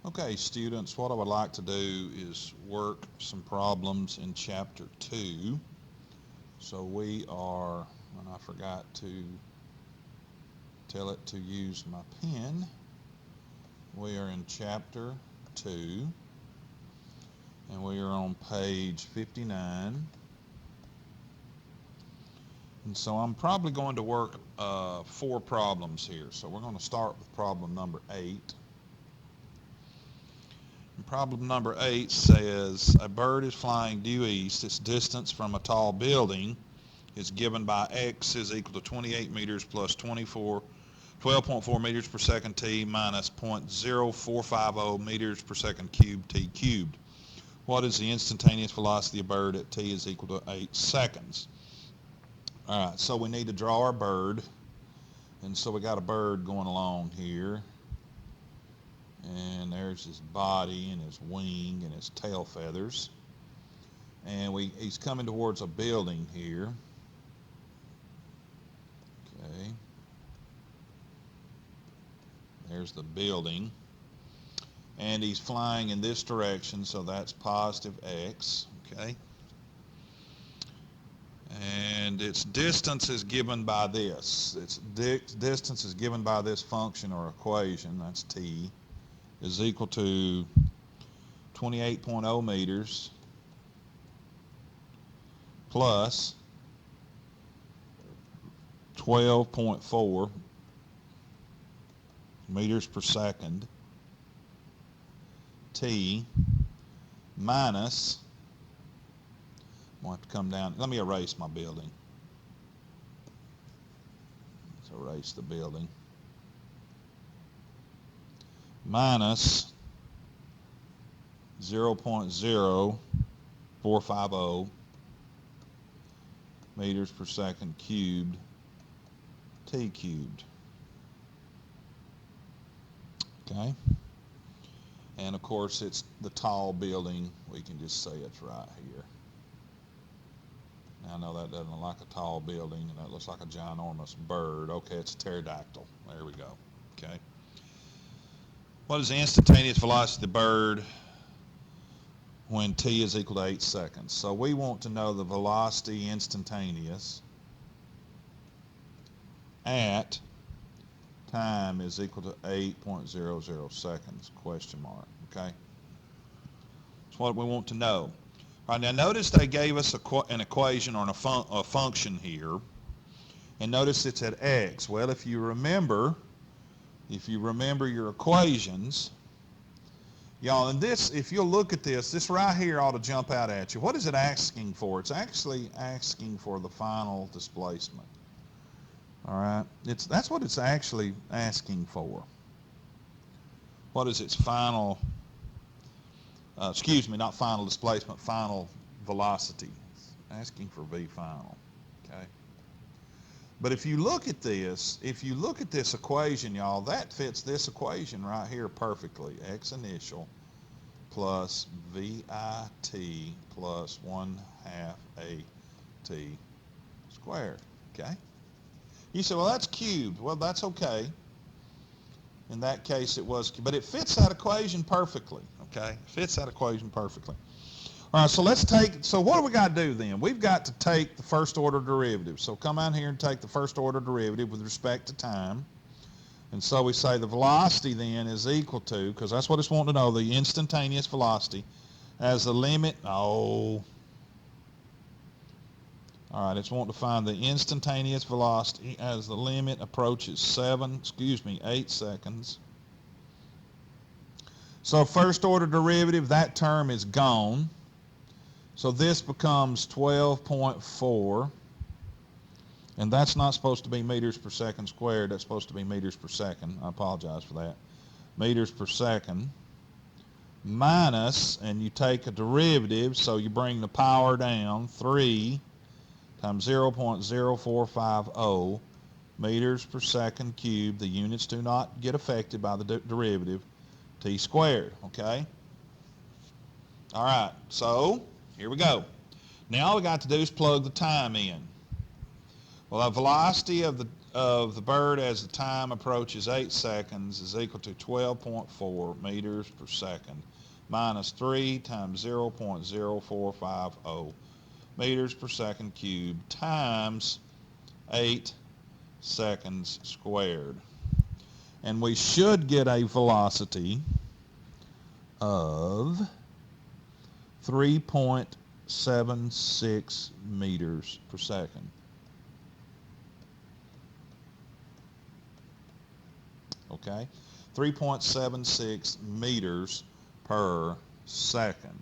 Okay, students, what I would like to do is work some problems in Chapter 2. So we are, and I forgot to tell it to use my pen. We are in Chapter 2, and we are on page 59. And so I'm probably going to work 4 problems here. So we're going to start with problem number 8. Problem number 8 says a bird is flying due east. Its distance from a tall building is given by x is equal to 28 meters plus 12.4 meters per second t minus 0.0450 meters per second cubed t cubed. What is the instantaneous velocity of a bird at t is equal to 8 seconds? All right, so we need to draw our bird. And so we got a bird going along here. And there's his body and his wing and his tail feathers. And he's coming towards a building here. Okay. There's the building. And he's flying in this direction, so that's positive x. Okay. And its distance is given by this. Its distance is given by this function or equation, that's t, is equal to 28.0 meters plus 12.4 meters per second t minus, I'm going to have to come down. Let me erase my building. Let's erase the building. Minus 0.0450 meters per second cubed t cubed. Okay? And of course it's the tall building. We can just say it's right here. Now I know that doesn't look like a tall building, and that looks like a ginormous bird. Okay, it's a pterodactyl. There we go. Okay. What is the instantaneous velocity of the bird when t is equal to 8 seconds? So we want to know the velocity instantaneous at time is equal to 8.00 seconds, question mark, okay? That's what we want to know. All right, now notice they gave us an equation or a function here, and notice it's at x. Well, if you remember your equations, y'all, and this, if you'll look at this right here ought to jump out at you. What is it asking for? It's actually asking for the final displacement. All right, that's what it's actually asking for. What is its final, not final displacement, final velocity. It's asking for v final, okay? But if you look at this equation, y'all, that fits this equation right here perfectly. X initial plus VIT plus 1/2 AT squared, okay? You say, well, that's cubed. Well, that's okay. In that case, it was, but it fits that equation perfectly, okay? It fits that equation perfectly. All right, so so what do we got to do then? We've got to take the first order derivative. So come out here and take the first order derivative with respect to time. And so we say the velocity then is equal to, because that's what it's wanting to know, the instantaneous velocity as the limit, all right, it's wanting to find the instantaneous velocity as the limit approaches 8 seconds. So first order derivative, that term is gone. So this becomes 12.4, and that's not supposed to be meters per second squared. That's supposed to be meters per second. I apologize for that. Meters per second minus, and you take a derivative, so you bring the power down, 3 times 0.0450 meters per second cubed. The units do not get affected by the derivative, t squared, okay? All right, so here we go. Now all we got to do is plug the time in. Well, the velocity of the of the bird as the time approaches 8 seconds is equal to 12.4 meters per second minus 3 times 0.0450 meters per second cubed times 8 seconds squared. And we should get a velocity of 3.76 meters per second. Okay, 3.76 meters per second.